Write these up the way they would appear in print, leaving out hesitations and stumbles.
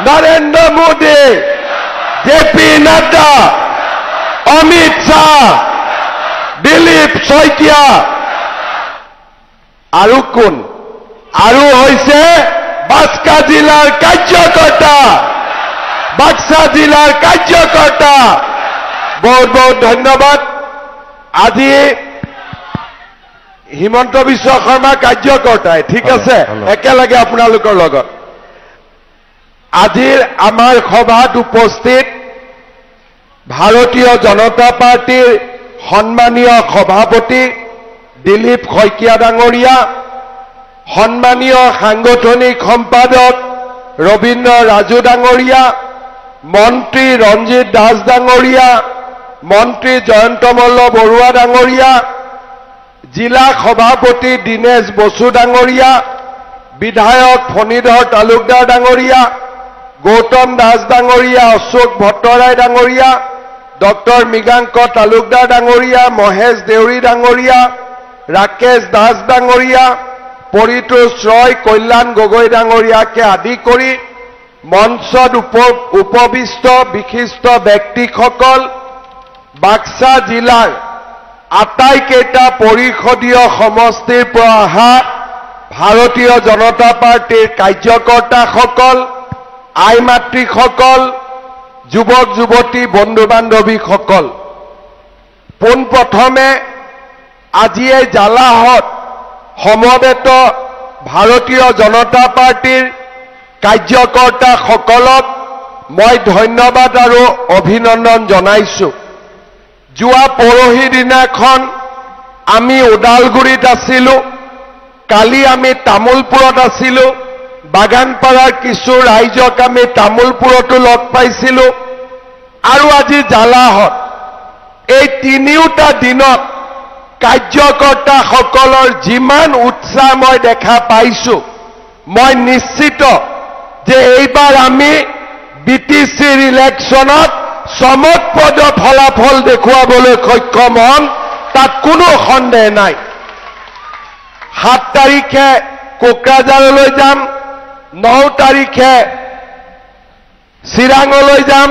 Narendra Modi, JP Nadda, Amit Shah, Dilip Saikia আৰু কোন? আৰু হৈছে বাক্সা জিলাৰ কাৰ্যকৰ্তা, বাক্সা জিলাৰ কাৰ্যকৰ্তা। বহুত বহুত ধন্যবাদ। আজি হিমন্ত বিশ্ব শৰ্মা কাৰ্যকৰ্তাই, ঠিক আছে, একেলগে আপোনালোকৰ লগত। আজিৰ আমাৰ সভাত উপস্থিত ভাৰতীয় জনতা পাৰ্টিৰ সন্মানীয় সভাপতি দিলীপ শইকীয়া ডাঙৰীয়া, সন্মানীয় সাংগঠনিক সম্পাদক ৰবীন্দ্ৰ ৰাজু ডাঙৰীয়া, মন্ত্ৰী ৰঞ্জিত দাস ডাঙৰীয়া, মন্ত্ৰী জয়ন্ত মল্ল বৰুৱা ডাঙৰীয়া, জিলা সভাপতি দীনেশ বসু ডাঙৰীয়া, বিধায়ক ফণীধৰ তালুকদাৰ ডাঙৰীয়া, গৌতম দাস ডাঙৰীয়া, অশোক ভট্টৰাই ডাঙৰীয়া, ডক্টৰ মৃগাংক তালুকদাৰ ডাঙৰীয়া, মহেশ দেউৰী ডাঙৰীয়া, ৰাকেশ দাস ডাঙৰীয়া, পৰিতোষ ৰয়, কল্যাণ গগৈ ডাঙৰীয়াকে আদি কৰি মঞ্চত উপবিষ্ট বিশিষ্ট ব্যক্তিসকল, বাক্সা জিলাৰ আটাইকেইটা পৰিষদীয় সমষ্টিৰ পৰা অহা ভাৰতীয় জনতা পাৰ্টিৰ কাৰ্যকৰ্তাসকল, আই মাতৃসকল, যুৱক যুৱতী, বন্ধু বান্ধৱীসকল, পোনপ্ৰথমে আজি এই জালাহত সমবেত ভাৰতীয় জনতা পাৰ্টিৰ কাৰ্যকৰ্তাসকলক মই ধন্যবাদ আৰু অভিনন্দন জনাইছো। যোৱা পৰহি দিনাখন আমি ওদালগুৰিত আছিলোঁ, কালি আমি তামোলপুৰত আছিলোঁ, বাগানপাৰাৰ কিছু ৰাইজক আমি তামোলপুৰতো লগ পাইছিলোঁ আৰু আজি জালাহত। এই তিনিওটা দিনত কাৰ্যকৰ্তাসকলৰ যিমান উৎসাহ মই দেখা পাইছোঁ, মই নিশ্চিত যে এইবাৰ আমি বিটিচিৰ ইলেকশ্যনত চমকপ্ৰদ ফলাফল দেখুৱাবলৈ সক্ষম হ'ম, তাত কোনো সন্দেহ নাই। 7 তাৰিখে কোকৰাঝাৰলৈ যাম, 9 তাৰিখে চিৰাঙলৈ যাম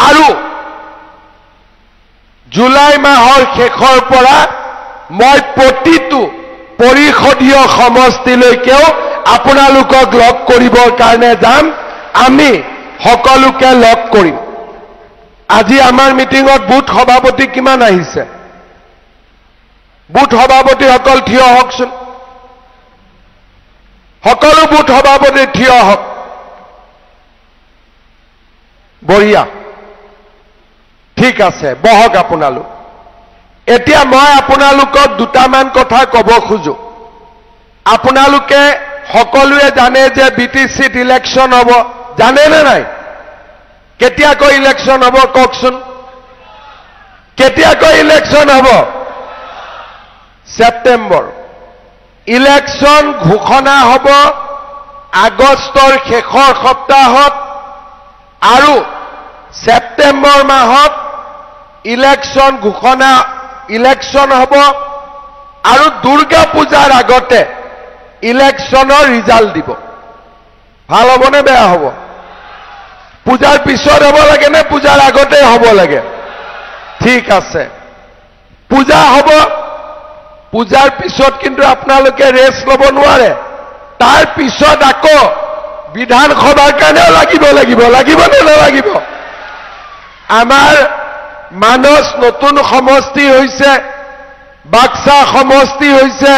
আৰু জুলাই মাহৰ শেষৰ পৰা মই প্ৰতিটো পৰিষদীয় সমষ্টিলৈকেও আপোনালোকক লগ কৰিবৰ কাৰণে যাম। আমি সকলোকে লগ কৰিম। আজি আমাৰ মিটিঙত বুথ সভাপতি কিমান আহিছে? বুথ সভাপতিসকল থিয় হওকচোন। সকলো বুথ সভাপতি থিয় হওক। বঢ়িয়া, ঠিক আছে, বহক আপোনালোক। এতিয়া মই আপোনালোকক দুটামান কথা ক'ব খোজো। আপোনালোকে সকলোৱে জানে যে বিটিচিত ইলেকশ্যন হ'ব, জানে নে নাই? কেতিয়াকৈ ইলেকশ্যন হ'ব কওকচোন? কেতিয়াকৈ ইলেকশ্যন হ'ব? ছেপ্টেম্বৰ। ইলেকশ্যন ঘোষণা হ'ব আগষ্টৰ শেষৰ সপ্তাহত আৰু ছেপ্টেম্বৰ মাহত ইলেকশ্যন হ'ব আৰু দুৰ্গা পূজাৰ আগতে ইলেকশ্যনৰ ৰিজাল্ট দিব। ভাল হ'বনে বেয়া হ'ব? পূজাৰ পিছত হ'ব লাগে নে পূজাৰ আগতে হ'ব লাগে? ঠিক আছে, পূজা হ'ব। পূজাৰ পিছত কিন্তু আপোনালোকে ৰেষ্ট ল'ব নোৱাৰে। তাৰ পিছত আকৌ বিধানসভাৰ কাৰণেও লাগিব নে নালাগিব? আমাৰ মানস নতুন সমষ্টি হৈছে, বাক্সা সমষ্টি হৈছে।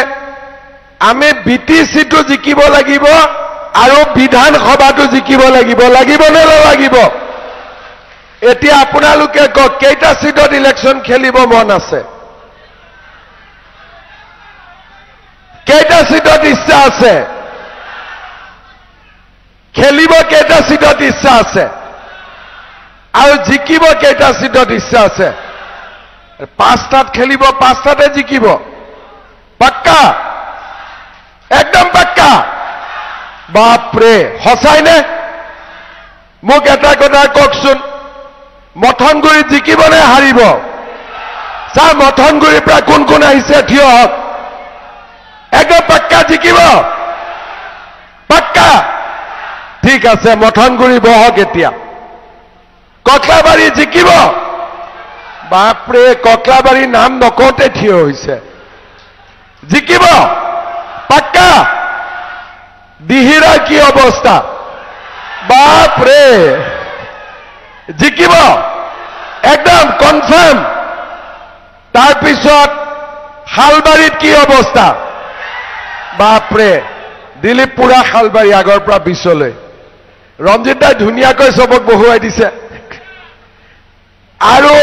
আমি বিটিচিটো জিকিব লাগিব আৰু বিধানসভাটো জিকিব লাগিব নে নালাগিব? এতিয়া আপোনালোকে কওক, কেইটা সিটত ইলেকশ্যন খেলিব মন আছে? কেইটা সিটত ইচ্ছা আছে? খেলিব কেইটা সিটত ইচ্ছা আছে? আৰু জিকিব কেইটা সিটত ইচ্ছা আছে? 5টাত খেলিব, 5টাতে জিকিব। পাক্কা? একদম পাক্কা? বাপৰে, সঁচাইনে? মোক এটা কথা কওকচোন, মথনগুৰিত জিকিব নে হাৰিব? চা, মথনগুৰিৰ পৰা কোন কোন আহিছে থিয় হওক। একদম পাক্কা জিকিব? পাক্কা? ঠিক ঠিক আছে মঠনগুৰি বহক এতিয়া ককলাবাৰী জিকিব বাপৰে ককলাবাৰী নাম নকওঁতে থিয় হৈছে জিকিব পাক্কা দিহিৰা কি অৱস্থা বাপৰে জিকিব একদম কনফাৰ্ম তাৰপিছত শালবাৰীত কি অৱস্থা বাপৰে দিলীপ পুৰা শালবাৰী আগৰ পৰা বিছলৈ ৰঞ্জিত দাই ধুনীয়াকৈ চবক বহুৱাই দিছে আৰু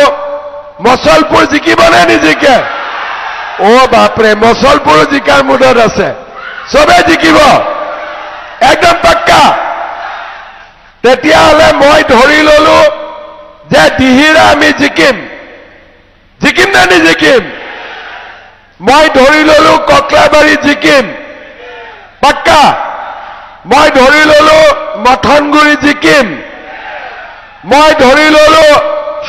মছলপুৰ জিকিবনে নিজিকে বাপৰে মছলপুৰ জিকাৰ মুডত আছে চবে জিকিব একদম পাক্কা তেতিয়াহ'লে মই ধৰি ললো যে দিহিৰা আমি জিকিম নে নিজিকিম মই ধৰি ললো ককলাবাৰী জিকিম পাক্কা মই ধৰি ললো মঠনগুৰি জিকিম মই ধৰি ললো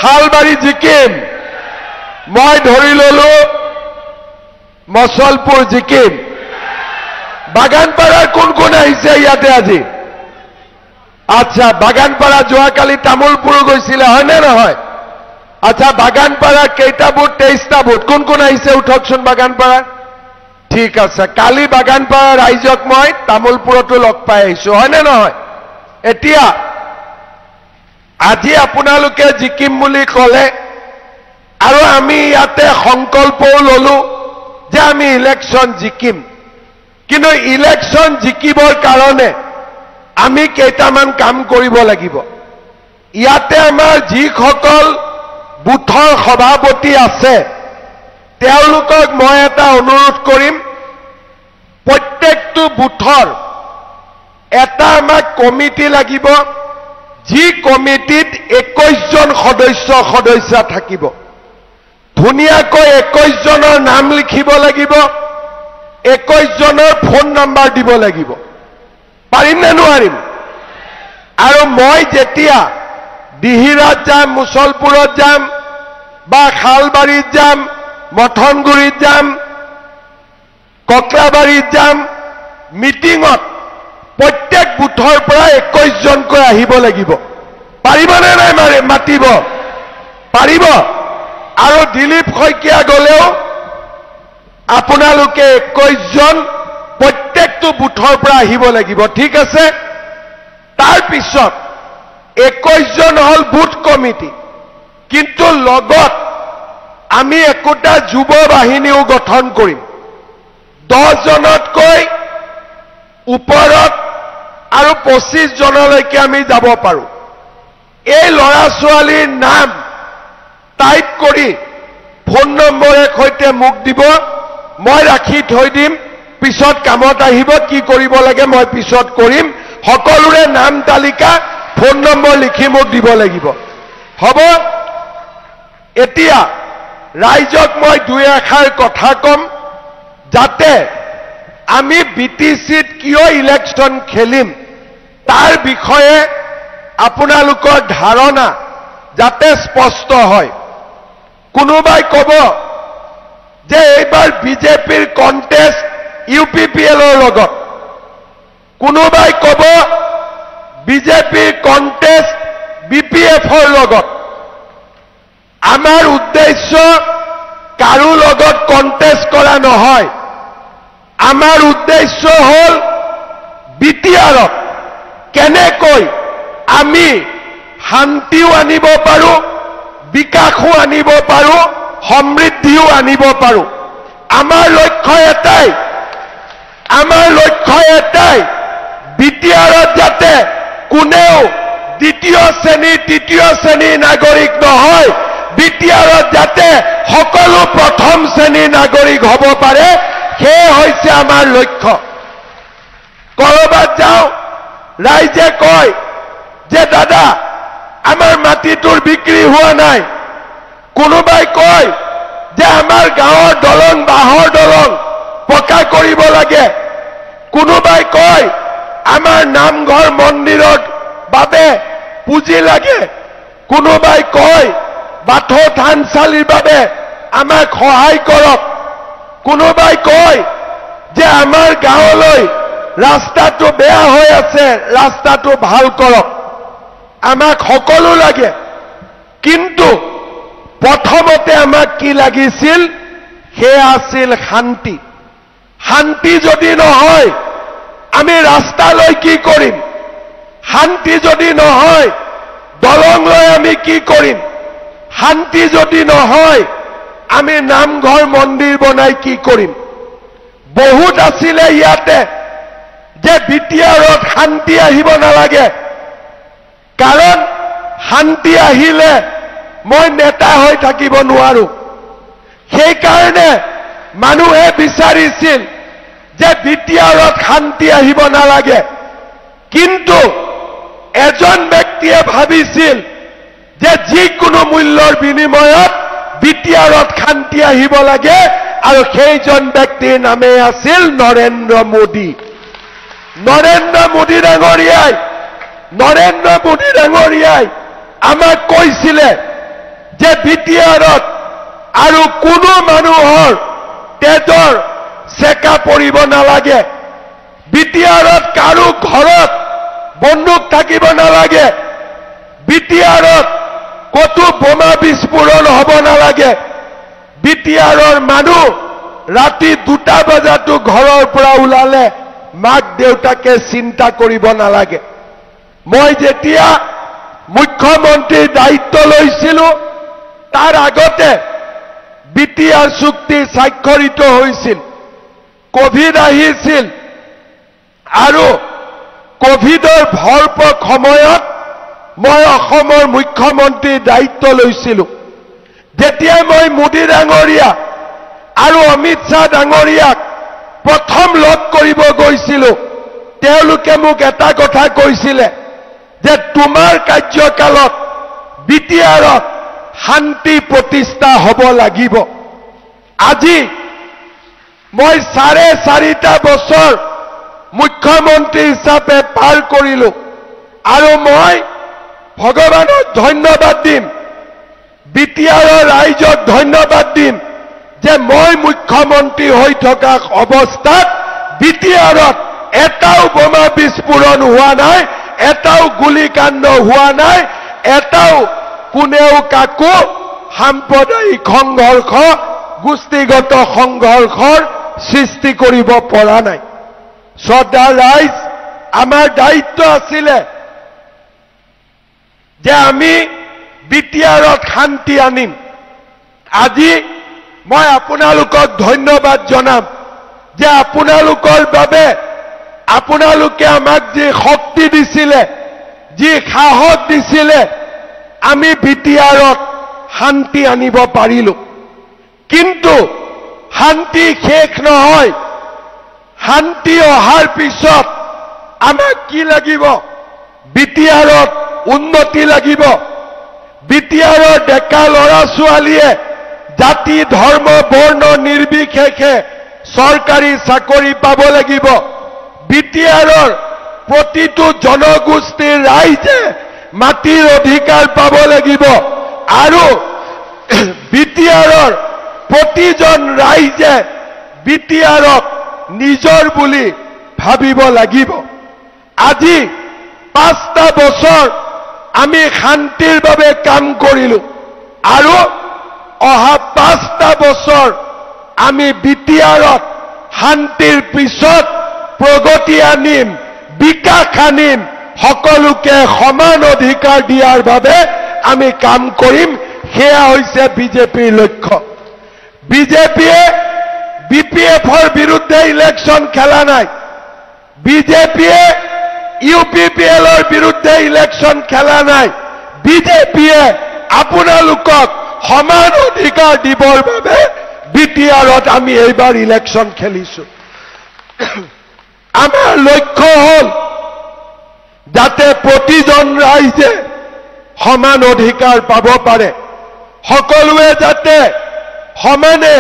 শালবাৰী জিকিম মই ধৰি ললো মছলপুৰ জিকিম বাগানপাৰাৰ কোন আহিছে ইয়াতে আজি আচ্ছা বাগানপাৰা যোৱাকালি তামোলপুৰ গৈছিলে হয়নে নহয় আচ্ছা বাগানপাৰা কেইটা বুথ 23টা বুথ কোন আহিছে উঠকচোন বাগানপাৰা ঠিক আছে কালি বাগানপাৰা ৰাইজক মই তামোলপুৰতো লগ পাই আহিছো হয়নে নহয় এতিয়া আজি আপোনালোকে জিকিম বুলি ক'লে আৰু আমি ইয়াতে সংকল্পও ললো যে আমি ইলেকশ্যন জিকিম কিন্তু ইলেকশ্যন জিকিবৰ কাৰণে আমি কেইটামান কাম কৰিব লাগিব ইয়াতে আমাৰ যিসকল বুথৰ সভাপতি আছে তেওঁলোকক মই এটা অনুৰোধ কৰিম প্ৰত্যেকটো বুথৰ এটা আমাক কমিটি লাগিব যি কমিটিত 21 জন সদস্য থাকিব ধুনীয়াকৈ 21 জনৰ নাম লিখিব লাগিব 21 জনৰ ফোন নম্বৰ দিব লাগিব পাৰিম নে নোৱাৰিম আৰু মই যেতিয়া দিহিৰাত যাম মুছলপুৰত যাম বা শালবাৰীত যাম মঠনগুৰিত যাম ককলাবাৰীত যাম মিটিঙত প্ৰত্যেক বুথৰ পৰা 21 জনকৈ আহিব লাগিব পাৰিবনে নাই মাতিব পাৰিব আৰু দিলীপ শইকীয়া গলেও আপোনালোকে 21 জন প্ৰত্যেকটো বুথৰ পৰা আহিব লাগিব ঠিক আছে তাৰ পিছত 21 জন হল বুথ কমিটি কিন্তু লগত আমি একোটা যুৱ বাহিনীও গঠন কৰিম 10 জনতকৈ ওপৰত আৰু 25 জনলৈকে আমি যাব পাৰো এই ল'ৰা ছোৱালীৰ নাম টাইপ কৰি ফোন নম্বৰৰ সৈতে মোক দিব মই ৰাখি থৈ দিম পিছত কামত আহিব কি কৰিব লাগে মই পিছত কৰিম সকলোৰে নাম তালিকা ফোন নম্বৰ লিখি মোক দিব লাগিব হ'ব এতিয়া ৰাইজক মই দুই এষাৰ কথা কম যাতে আমি বিটিসিত কিয় ইলেকশ্যন খেলিম তাৰ বিষয়ে আপোনালোকৰ ধাৰণা যাতে স্পষ্ট হয় কোনোবাই কব যে এইবাৰ বিজেপিৰ কন্টেষ্ট ইউপিপিএলৰ লগত কোনোবাই কব বিজেপিৰ কন্টেষ্ট বিপিএফৰ লগত আমাৰ উদ্দেশ্য কাৰো লগত কন্টেষ্ট কৰা নহয় আমাৰ উদ্দেশ্য হল বিটিআৰত কেনেকৈ আমি শান্তিও আনিব পাৰো বিকাশও আনিব পাৰো সমৃদ্ধিও আনিব পাৰো আমাৰ লক্ষ্য এটাই বিটিআৰত যাতে কোনেও দ্বিতীয় শ্ৰেণী তৃতীয় শ্ৰেণীৰ নাগৰিক নহয় বিটিআৰত যাতে সকলো প্ৰথম শ্ৰেণীৰ নাগৰিক হ'ব পাৰে সেই হৈছে আমাৰ লক্ষ্য কৰবাত যাও ৰাইজে কয় যে দাদা আমাৰ মাটিটোৰ বিক্ৰী হোৱা নাই কোনোবাই কয় যে আমাৰ গাঁৱৰ দলং বাঁহৰ দলং পকা কৰিব লাগে কোনোবাই কয় আমাৰ নামঘৰ মন্দিৰৰ বাবে পুঁজি লাগে কোনোবাই কয় বাথৌ থানচালিৰ বাবে আমাক সহায় কৰক কোনোবাই কয় যে আমাৰ গাঁৱলৈ ৰাস্তাটো বেয়া হৈ আছে, ৰাস্তাটো ভাল কৰক। আমাক সকলো লাগে, কিন্তু প্ৰথমতে আমাক কি লাগিছিল? সেয়া আছিল শান্তি। শান্তি যদি নহয় আমি ৰাস্তালৈ কি কৰিম? শান্তি যদি নহয় দলং লৈ আমি কি কৰিম? শান্তি যদি নহয় আমি নামঘৰ মন্দিৰ বনাই কি কৰিম? বহুত আছিলে ইয়াতে যে বিটিআৰত শান্তি আহিব নালাগে, কাৰণ শান্তি আহিলে মই নেতা হৈ থাকিব নোৱাৰো। সেইকাৰণে মানুহে বিচাৰিছিল যে বিটিআৰত শান্তি আহিব নালাগে, কিন্তু এজন ব্যক্তিয়ে ভাবিছিল যে যিকোনো মূল্যৰ বিনিময়ত বিটিআৰত শান্তি আহিব লাগে, আৰু সেইজন ব্যক্তিৰ নামে আছিল নৰেন্দ্ৰ মোদী। নৰেন্দ্ৰ মোদী ডাঙৰীয়াই আমাক কৈছিলে যে বিটিআৰত আৰু কোনো মানুহৰ তেজৰ চেকা পৰিব নালাগে, বিটিআৰত কাৰো ঘৰত বন্দুক থাকিব নালাগে, বিটিআৰত কতো বোমা বিস্ফোৰণ হ'ব নালাগে, বিটিআৰৰ মানুহ ৰাতি 2টা বজাতো ঘৰৰ পৰা ওলালে মাক দেউতাকে চিন্তা কৰিব নালাগে। মই যেতিয়া মুখ্যমন্ত্ৰীৰ দায়িত্ব লৈছিলো তাৰ আগতে বিটিআৰ চুক্তি স্বাক্ষৰিত হৈছিল। কোভিড আহিছিল আৰু কোভিডৰ ভৰপক সময়ত মই অসমৰ মুখ্যমন্ত্ৰীৰ দায়িত্ব লৈছিলো। যেতিয়া মই মোদী ডাঙৰীয়া আৰু অমিত শ্বাহ ডাঙৰীয়াক প্ৰথম লগ কৰিব গৈছিলো, তেওঁলোকে মোক এটা কথা কৈছিলে যে তোমাৰ কাৰ্যকালত বিটিআৰত শান্তি প্ৰতিষ্ঠা হ'ব লাগিব। আজি মই 4.5 বছৰ মুখ্যমন্ত্ৰী হিচাপে পাৰ কৰিলো, আৰু মই ভগৱানক ধন্যবাদ দিম, বিটিআৰৰ ৰাইজক ধন্যবাদ দিম যে মই মুখ্যমন্ত্ৰী হৈ থকা অৱস্থাত বিটিআৰত এটাও বোমা বিস্ফোৰণ হোৱা নাই, এটাও গুলীকাণ্ড হোৱা নাই, এটাও কোনেও কাকো সাম্প্ৰদায়িক সংঘৰ্ষ, গোষ্ঠীগত সংঘৰ্ষৰ সৃষ্টি কৰিব পৰা নাই। শ্ৰদ্ধাৰ ৰাইজ, আমাৰ দায়িত্ব আছিলে যে আমি বিটিআৰত শান্তি আনিম। আজি মই আপোনালোকক ধন্যবাদ জনাম যে আপোনালোকৰ বাবে আপোনালোকে আমাক যি শক্তি দিছিলে, যি সাহস দিছিলে, আমি বিটিআৰত শান্তি আনিব পাৰিলো। কিন্তু শান্তি শেষ নহয়। শান্তি অহাৰ পিছত আমাক কি লাগিব? বিটিআৰত উন্নতি লাগিব। বিটিআৰৰ ডেকা ল'ৰা ছোৱালীয়ে জাতি ধৰ্ম বৰ্ণ নিৰ্বিশেষে চৰকাৰী চাকৰি পাব লাগিব। বিটিআৰৰ প্ৰতিটো জনগোষ্ঠীৰ ৰাইজে মাটিৰ অধিকাৰ পাব লাগিব, আৰু বিটিআৰৰ প্ৰতিজন ৰাইজে বিটিআৰক নিজৰ বুলি ভাবিব লাগিব। আজি 5টা বছৰ আমি শান্তিৰ বাবে কাম কৰিলো, আৰু অহা 5টা বছৰ আমি বিটিআৰত শান্তিৰ পিছত প্ৰগতি আনিম, বিকাশ আনিম, সকলোকে সমান অধিকাৰ দিয়াৰ বাবে আমি কাম কৰিম। সেয়া হৈছে বিজেপিৰ লক্ষ্য। বিজেপিয়ে বিপিএফৰ বিৰুদ্ধে ইলেকশ্যন খেলা নাই, বিজেপিয়ে ইউপিপিএলৰ বিৰুদ্ধে ইলেকশ্যন খেলা নাই। বিজেপিয়ে আপোনালোকক সমান অধিকাৰ দিবৰ বাবে বিটিআৰত আমি এইবাৰ ইলেকশ্যন খেলিছো। আমাৰ লক্ষ্য হ'ল যাতে প্ৰতিজন ৰাইজে সমান অধিকাৰ পাব পাৰে, সকলোৱে যাতে সমানে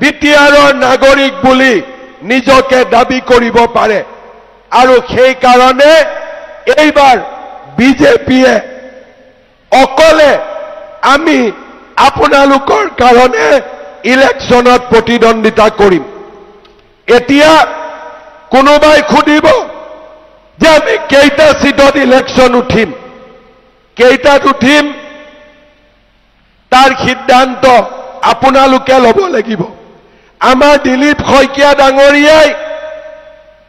বিটিআৰৰ নাগৰিক বুলি নিজকে দাবী কৰিব পাৰে। আৰু সেইকাৰণে এইবাৰ বিজেপিয়ে অকলে আমি আপোনালোকৰ কাৰণে ইলেকশ্যনত প্ৰতিদ্বন্দ্বিতা কৰিম। এতিয়া কোনোবাই খুদিব যে আমি কেইটা সিটত ইলেকশন উঠিম, কেইটাত উঠিম, তাৰ সিদ্ধান্ত আপোনালোকে ল'ব লাগিব। আমাৰ দিলীপ শইকীয়া ডাঙৰীয়াই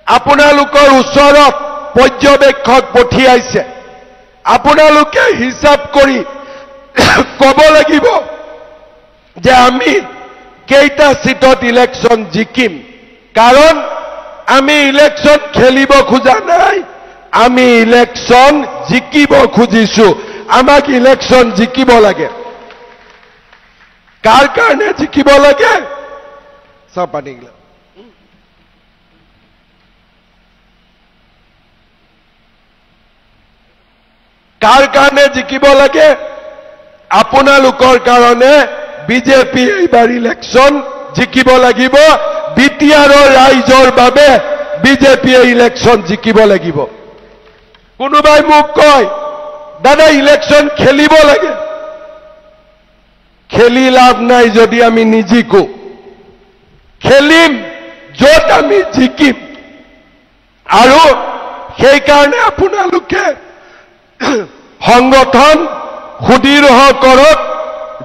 আপোনালোকৰ ওচৰত পৰ্যবেক্ষক পঠিয়াইছে। আপোনালোকে হিচাপ কৰি ক'ব লাগিব যে আমি কেইটা সিটত ইলেকশন জিকিম। কাৰণ আমি ইলেকশন খেলিব খোজা নাই, আমি ইলেকশন জিকিব খুজিছো। আমাক ইলেকশন জিকিব লাগে। কাৰ কাৰণে জিকিব লাগে? সব পানী গিলা কাৰ কাৰণে জিকিব লাগে? আপোনালোকৰ কাৰণে বিজেপি এইবাৰ ইলেকশন জিকিব লাগিব। বিটিআৰৰ ৰাইজৰ বাবে বিজেপিয়ে ইলেকশন জিকিব লাগিব। কোনোবাই মোক কয় দাদা ইলেকশন খেলিব লাগে। খেলি লাভ নাই যদি আমি নিজিকো। খেলিম য'ত আমি জিকিম। আৰু সেইকাৰণে আপোনালোকে সংগঠন সুদৃঢ় কৰক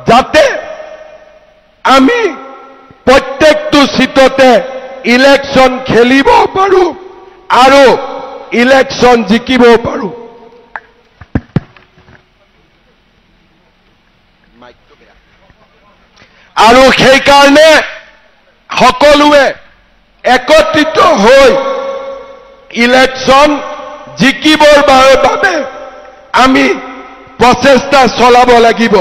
যাতে আমি প্ৰত্যেকটো সিটতে ইলেকশন খেলিব পাৰো আৰু ইলেকশন জিকিব পাৰো। আৰু সেইকাৰণে সকলোৱে একত্ৰিত হৈ ইলেকশন জিকিবৰ বাবে আমি প্ৰচেষ্টা চলাব লাগিব।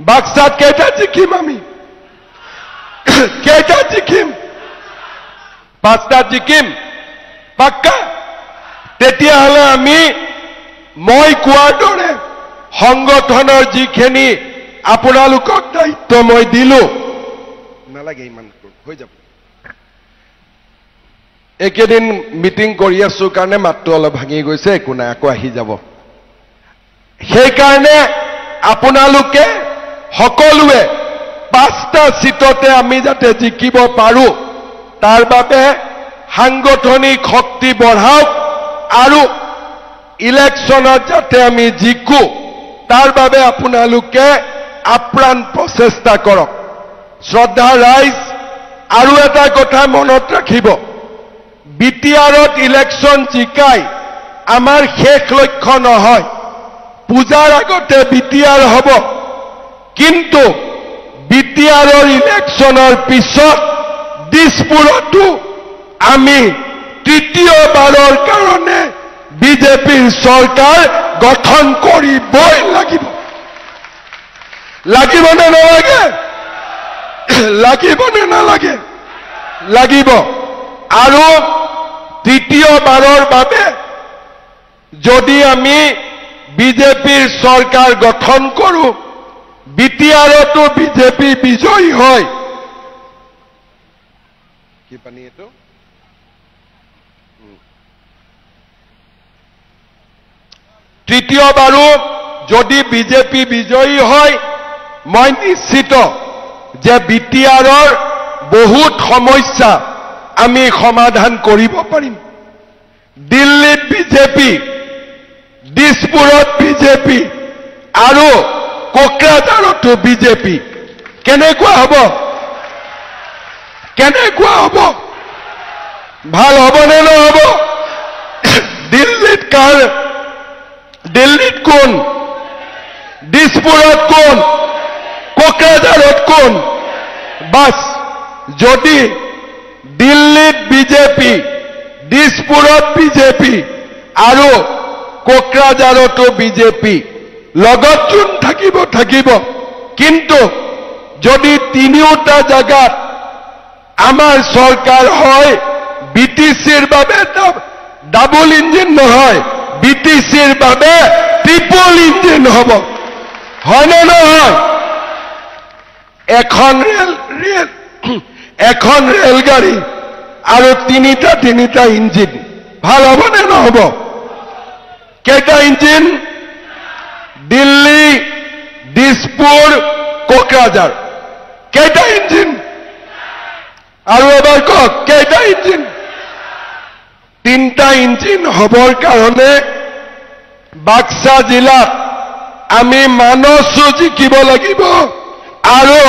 বাক্সাত কেইটা জিকিম? আমি কেইটা জিকিম? 5টা জিকিম পাক্কা। তেতিয়াহ'লে আমি মই কোৱাৰ দৰে সংগঠনৰ যিখিনি আপোনালোকক দায়িত্ব মই দিলো, নালাগে ইমান হৈ যাব। একেদিন মিটিং কৰি আছো কাৰণে মাতটো অলপ ভাঙি গৈছে, একো নাই, আকৌ আহি যাব। সেইকাৰণে আপোনালোকে সকলোৱে 5টা সিটতে আমি যাতে জিকিব পাৰো তাৰ বাবে সাংগঠনিক শক্তি বঢ়াওক আৰু ইলেকশনত যাতে আমি জিকো তাৰ বাবে আপোনালোকে আপ্ৰাণ প্ৰচেষ্টা কৰক। শ্ৰদ্ধা ৰাইজ, আৰু এটা কথা মনত ৰাখিব, বিটিআৰত ইলেকশন জিকাই আমাৰ শেষ লক্ষ্য নহয়। পূজাৰ আগতে বিটিআৰ হ'ব, কিন্তু বিটিআৰৰ ইলেকশনৰ পিছত দিছপুৰতো আমি তৃতীয়বাৰৰ কাৰণে বিজেপিৰ চৰকাৰ গঠন কৰিবই লাগিব। লাগিবনে নালাগে? লাগিবনে নালাগে? লাগিব। আৰু তৃতীয়বাৰৰ বাবে যদি আমি বিজেপিৰ চৰকাৰ গঠন কৰো, বিটিআৰতো বিজেপি বিজয়ী হয়। কি পানী এইটো? তৃতীয়বাৰো যদি বিজেপি বিজয়ী হয়, মই নিশ্চিত যে বিটিআৰৰ বহুত সমস্যা আমি সমাধান কৰিব পাৰিম। দিল্লীত বিজেপি, দিছপুৰত বিজেপি আৰু কোকৰাঝাৰতো বিজেপি। কেনেকুৱা হ'ব? কেনেকুৱা হ'ব? ভাল হ'বনে নহ'ব? দিল্লীত দিল্লীত কোন? দিছপুৰত কোন? কোকৰাঝাৰত কোন? বাস যদি দিল্লীত বিজেপি, দিছপুৰত বিজেপি আৰু কোকৰাঝাৰতো বিজেপি, লগত যোন থাকিব থাকিব। কিন্তু যদি তিনিওটা জায়গাত আমাৰ চৰকাৰ হয়, বিটিচিৰ বাবে ডাবল ইঞ্জিন নহয়, বিটিচিৰ বাবে ট্ৰিপল ইঞ্জিন হ'ব। হয়নে নহয়? এখন ৰেলগাড়ী আৰু তিনিটা ইঞ্জিন। ভাল হ'বনে নহ'ব? কেইটা ইঞ্জিন? দিল্লী, দিছপুৰ, কোকৰাঝাৰ। কেইটা ইঞ্জিন? আৰু এবাৰ কওক, কেইটা ইঞ্জিন? 3টা ইঞ্জিন হবৰ কাৰণে বাক্সা জিলাত আমি মানসো জিকিব লাগিব আৰু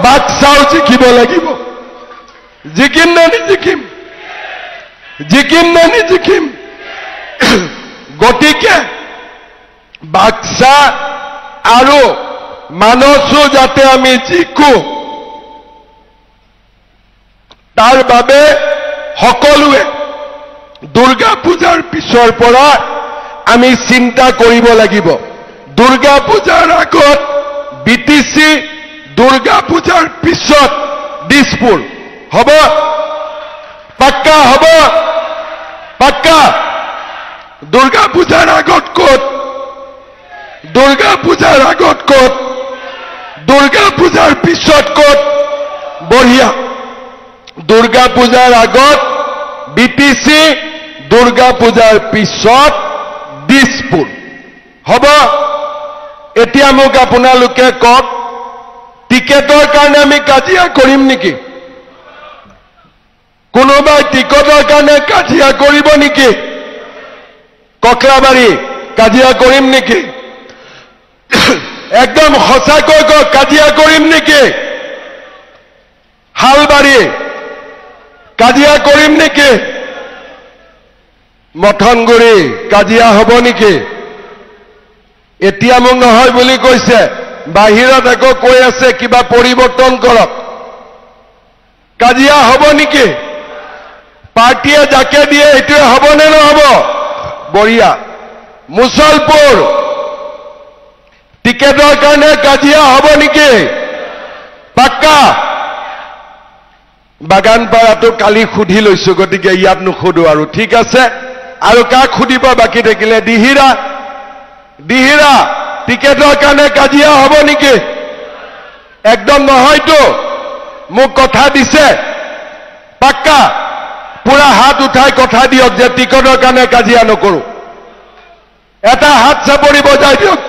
বাক্সাও জিকিব লাগিব জিকিম না নিজিকিম জিকিম না নিজিকিম গতিকে বাক্সা আৰু মানসো যাতে আমি জিকো তাৰ বাবে সকলোৱে দুৰ্গা পূজাৰ পিছৰ পৰা আমি চিন্তা কৰিব লাগিব দুৰ্গা পূজাৰ আগত বিটিসি দুৰ্গা পূজাৰ পিছত দিছপুৰ হ'ব পাক্কা হ'ব পাক্কা দুৰ্গা পূজাৰ আগত ক'ত দুৰ্গা পূজাৰ আগত ক'ত দুৰ্গা পূজাৰ পিছত ক'ত বঢ়িয়া দুৰ্গা পূজাৰ আগত বিটিসি দুৰ্গা পূজাৰ পিছত দিছপুৰ হ'ব এতিয়া মোক আপোনালোকে কওক টিকেটৰ কাৰণে আমি কাজিয়া কৰিম নেকি কোনোবাই টিকটৰ কাৰণে কাজিয়া কৰিব নেকি ককলাবাৰী কাজিয়া কৰিম নেকি একদম সঁচাকৈ কওক কাজিয়া কৰিম নেকি হালবাৰী কাজিয়া কৰিম নেকি মথনগুৰি কাজিয়া হ'ব নেকি এতিয়া মোক নহয় বুলি কৈছে বাহিৰত আকৌ কৈ আছে কিবা পৰিৱৰ্তন কৰক কাজিয়া হ'ব নেকি পাৰ্টিয়ে যাকে দিয়ে এইটোৱে হ'ব নে নহ'ব বঢ়িয়া মুছলপুৰ টিকেটৰ কাৰণে কাজিয়া হ'ব নেকি পাক্কা বাগানপাৰাটো কালি সুধি লৈছো গতিকে ইয়াত নুসুধো আৰু ঠিক আছে আৰু কাক সুধিব বাকী থাকিলে দিহিৰা দিহিৰা টিকেটৰ কাৰণে কাজিয়া হ'ব নেকি একদম নহয়তো মোক কথা দিছে পাক্কা পুৰা হাত উঠাই কথা দিয়ক যে টিকটৰ কাৰণে কাজিয়া নকৰো এটা হাত চাপৰি বজাই দিয়ক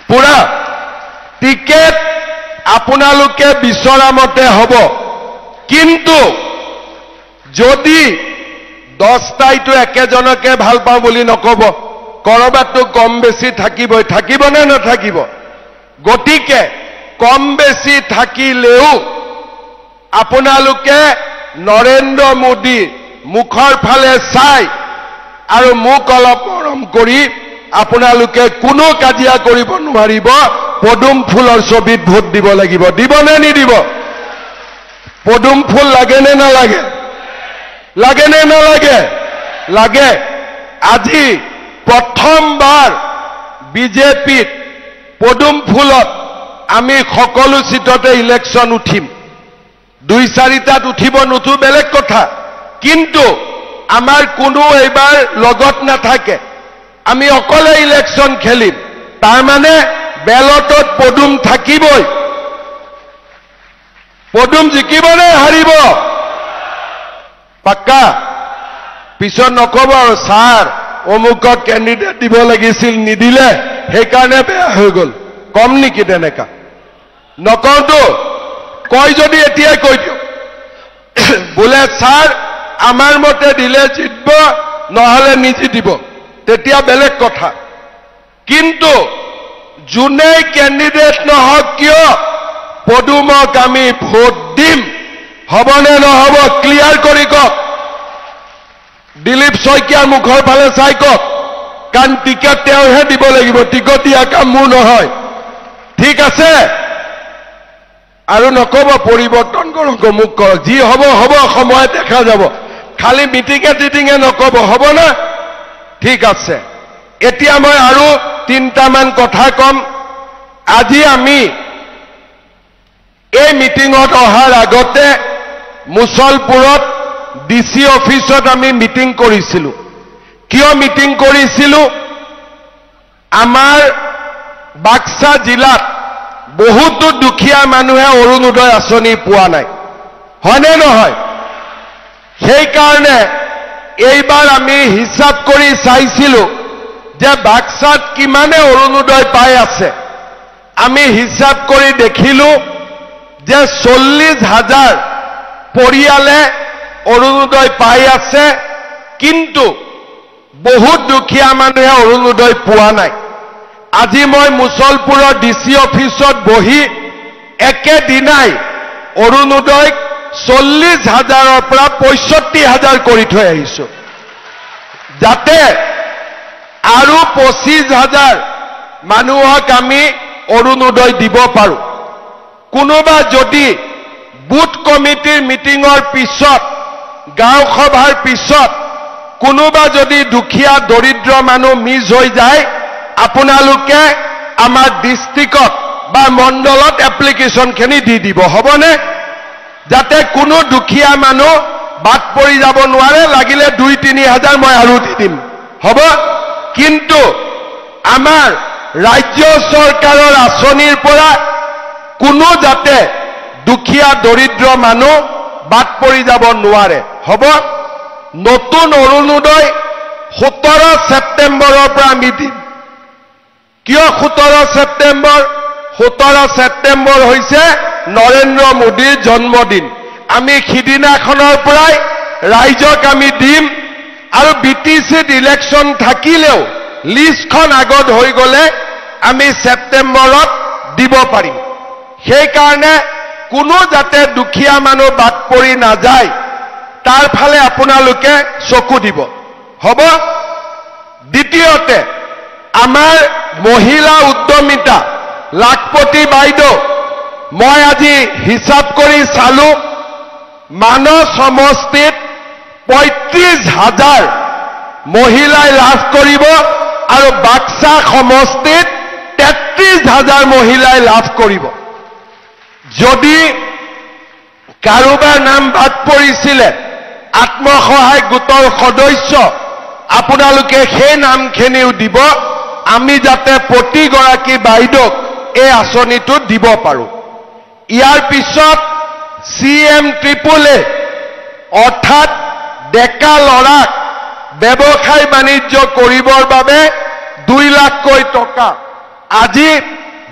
পুৰা টিকেট আপোনালোকে বিচৰা মতে হ'ব কিন্তু যদি 10টাইটো একেজনকে ভাল পাওঁ বুলি নকব কৰবাতটো কম বেছি থাকিবই থাকিব নে নাথাকিব গতিকে কম বেছি থাকিলেও আপোনালোকে নৰেন্দ্ৰ মোদী মুখৰ ফালে চাই আৰু মুখ অলপ মৰম কৰি আপোনালোকে কোনো কাজিয়া কৰিব নোৱাৰিব পদুম ফুলৰ ছবিত ভোট দিব লাগিব দিব নে নিদিব পদুম ফুল লাগে নে নালাগে লাগে নে নালাগে লাগে আজি প্ৰথমবাৰ বিজেপিত পদুম ফুলত আমি সকলো সিটতে ইলেকশন উঠিম 2-4টাত উঠিব নুঠো বেলেগ কথা কিন্তু আমাৰ কোনো এইবাৰ লগত নাথাকে আমি অকলে ইলেকশন খেলিম তাৰ মানে বেলটত পদুম থাকিবই পদুম জিকিব নে হাৰিব পাক্কা পিছত নকব আৰু ছাৰ অমুকক কেণ্ডিডেট দিব লাগিছিল নিদিলে সেইকাৰণে বেয়া হৈ গ'ল কম নেকি তেনেকা নকওঁতো কয় যদি এতিয়াই কৈ দিওঁ বোলে ছাৰ আমাৰ মতে দিলে জিতব নহলে নিজিতিব তেতিয়া বেলেগ কথা কিন্তু যোনে কেণ্ডিডেট নহওক কিয় পদুমক আমি ভোট দিম হবনে নহব ক্লিয়াৰ কৰি কওক দিলীপ শইকীয়াৰ মুখৰ ফালে চাই কওক কাৰণ টিকেট তেওঁহে দিব লাগিব টিকট দিয়া কাম মোৰ নহয় ঠিক আছে আৰু নকব পৰিৱৰ্তন কৰক মুখ কৰক যি হ'ব হ'ব সময় দেখা যাব খালি মিটিঙে নকব হ'ব না ঠিক আছে এতিয়া মই আৰু 3টামান কথা কম আজি আমি এই মিটিঙত অহাৰ আগতে মুছলপুৰত ডিসি অফিসত আমি মিটিং কৰিছিলো কিয় মিটিং কৰিছিলো আমাৰ বাক্সা জিলাত বহুতো দুখীয়া মানুহে অৰুণোদয় আঁচনি পোৱা নাই হয়নে নহয় সেই কাৰণে এইবাৰ আমি হিসাব কৰি চাইছিলো যে বাক্সাত কিমানে অৰুণোদয় পাই আছে আমি হিসাব কৰি দেখিলো যে 40,000 পৰিয়ালে অৰুণোদয় পাই আছে, কিন্তু বহুত দুখীয়া মানুহে অৰুণোদয় পোৱা নাই। আজি মই মুছলপুৰৰ ডিচি অফিচত বহি একেদিনাই অৰুণোদয় 40,000ৰ পৰা 65,000 কৰি থৈ আহিছো, যাতে আৰু 25,000 মানুহক আমি অৰুণোদয় দিব পাৰো। কোনোবা যদি বুথ কমিটিৰ মিটিঙৰ পিছত, গাঁও সভাৰ পিছত কোনোবা যদি দুখীয়া দৰিদ্ৰ মানুহ মিছ হৈ যায়, আপোনালোকে আমাৰ ডিষ্ট্ৰিক্টত বা মণ্ডলত এপ্লিকেশ্যনখিনি দি দিব, হ'বনে? যাতে কোনো দুখীয়া মানুহ বাদ পৰি যাব নোৱাৰে। লাগিলে 2-3,000 মই আৰু দি দিম, হ'ব? কিন্তু আমাৰ ৰাজ্য চৰকাৰৰ আঁচনিৰ পৰা কোনো যাতে দুখীয়া দৰিদ্ৰ মানুহ বাদ পৰি যাব নোৱাৰে, হ'ব? নতুন অৰুণোদয় 17 ছেপ্টেম্বৰৰ পৰা আমি দিম। কিয় 17 ছেপ্টেম্বৰ? 17 ছেপ্টেম্বৰ হৈছে নৰেন্দ্ৰ মোদীৰ জন্মদিন। আমি সিদিনাখনৰ পৰাই ৰাইজক আমি দিম, আৰু BTCত ইলেকশ্যন থাকিলেও লিষ্টখন আগত হৈ গ'লে আমি ছেপ্টেম্বৰত দিব পাৰিম। সেইকাৰণে কোনো যাতে দুখীয়া মানুহ বাদ পৰি নাযায়, তাৰ ফালে আপোনালোকে চকু দিব, হ'ব? দ্বিতীয়তে, আমাৰ মহিলা উদ্যমিতা লাখপতি বাইদেউ, মই আজি হিচাপ কৰি চালো, মানস সমষ্টিত 35,000 মহিলাই লাভ কৰিব, আৰু বাক্সা সমষ্টিত 33,000 মহিলাই লাভ কৰিব। যদি কাৰোবাৰ নাম বাদ পৰিছিলে আত্মসহায়ক গোটৰ সদস্য, আপোনালোকে সেই নামখিনিও দিব, আমি যাতে প্ৰতিগৰাকী বাইদেউক এই আঁচনিটো দিব পাৰো। ইয়াৰ পিছত CM-AAA, অৰ্থাৎ ডেকা ল'ৰাক ব্যৱসায় বাণিজ্য কৰিবৰ বাবে 2 লাখকৈ টকা। আজি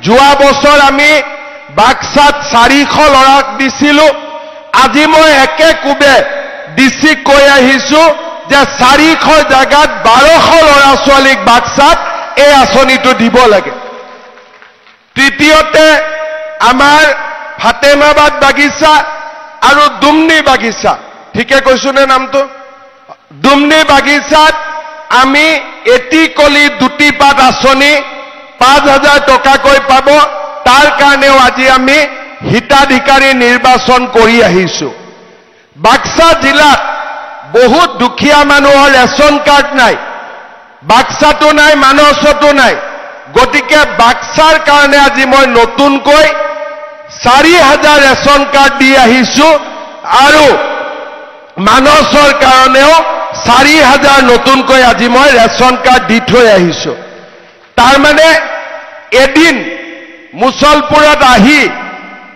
যোৱা বছৰ আমি বাক্সাত 400 ল'ৰাক দিছিলো। আজি মই একে কোবে ডিচিক কৈ আহিছো যে 400 জাগাত 1200 ল'ৰা ছোৱালীক বাক্সাত এই আঁচনিটো দিব লাগে। তৃতীয়তে, আমাৰ ফাতেমাবাদ বাগিচা আৰু দুমনি বাগিচা, ঠিকে কৈছো নে নামটো? দুমনি বাগিচাত আমি এটি কলি দুটি পাত আঁচনি 5,000 টকাকৈ পাব। তাৰ কাৰণেও আজি আমি হিতাধিকাৰী নিৰ্বাচন কৰি আহিছো। বাক্সা জিলাত বহুত দুখীয়া মানুহৰ ৰেচন কাৰ্ড নাই, বাক্সাটো নাই, মানসতো নাই। গতিকে বাক্সাৰ কাৰণে আজি মই নতুনকৈ 4,000 ৰেচন কাৰ্ড দি আহিছো, আৰু মানসৰ কাৰণেও 4,000 নতুনকৈ আজি মই ৰেচন কাৰ্ড দি থৈ আহিছো। তাৰমানে এদিন মুছলপুৰত আহি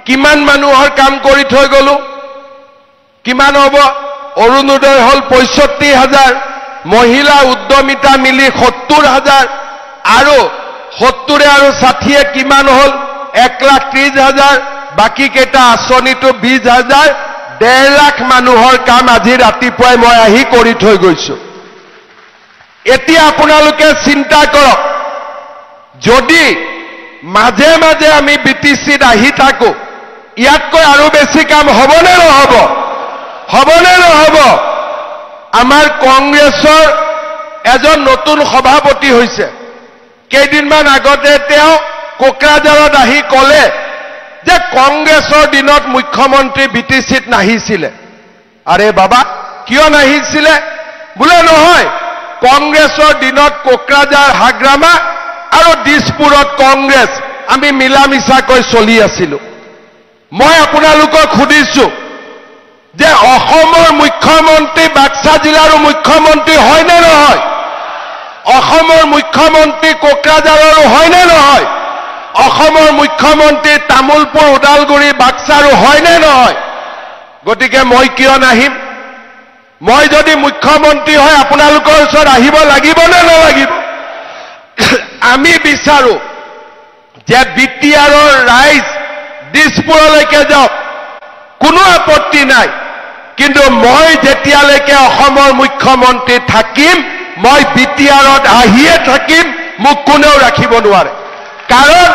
কিমান মানুহৰ কাম কৰি থৈ গলো? কিমান হ'ব? অৰুণোদয় হ'ল 65,000, মহিলা উদ্যমিতা মিলি 70,000, আৰু 70 আৰু 60 কিমান হ'ল? 1,30,000। বাকী কেইটা আঁচনিটো 20,000, 1.5 লাখ মানুহৰ কাম আজি ৰাতিপুৱাই মই আহি কৰি থৈ গৈছো। এতিয়া আপোনালোকে চিন্তা কৰক, যদি মাজে মাজে আমি BTCত আহি থাকো, ইয়াতকৈ আৰু বেছি কাম হ'বনে নহ'ব? হ'বনে নহ'ব? আমাৰ কংগ্ৰেছৰ এজন নতুন সভাপতি হৈছে। কেইদিনমান আগতে তেওঁ কোকৰাঝাৰত আহি ক'লে যে কংগ্ৰেছৰ দিনত মুখ্যমন্ত্ৰী BTCত নাহিছিলে। আৰে বাবা, কিয় নাহিছিলে? বোলে নহয়, কংগ্ৰেছৰ দিনত কোকৰাঝাৰ, হাগ্ৰামা আৰু দিছপুৰত কংগ্ৰেছ আমি মিলা মিছাকৈ চলি আছিলো। মই আপোনালোকক সুধিছো যে অসমৰ মুখ্যমন্ত্ৰী বাক্সা জিলাৰ মুখ্যমন্ত্ৰী হয় নে নহয়? অসমৰ মুখ্যমন্ত্ৰী কোকৰাঝাৰৰ হয় নে নহয়? অসমৰ মুখ্যমন্ত্ৰী তামুলপুৰ, ওদালগুৰি, বাক্সাৰো হয় নে নহয়? গতিকে মই কিয় নাহিম? মই যদি মুখ্যমন্ত্ৰী হয় আপোনালোকৰ ওচৰত আহিব লাগিব নে নালাগিব? আমি বিচাৰো যে BTRৰ ৰাইজ দিছপুৰলৈকে যাওক, কোনো আপত্তি নাই। কিন্তু মই যেতিয়ালৈকে অসমৰ মুখ্যমন্ত্ৰী থাকিম মই বিটিআৰত আহিয়ে থাকিম মোক কোনেও ৰাখিব নোৱাৰে কাৰণ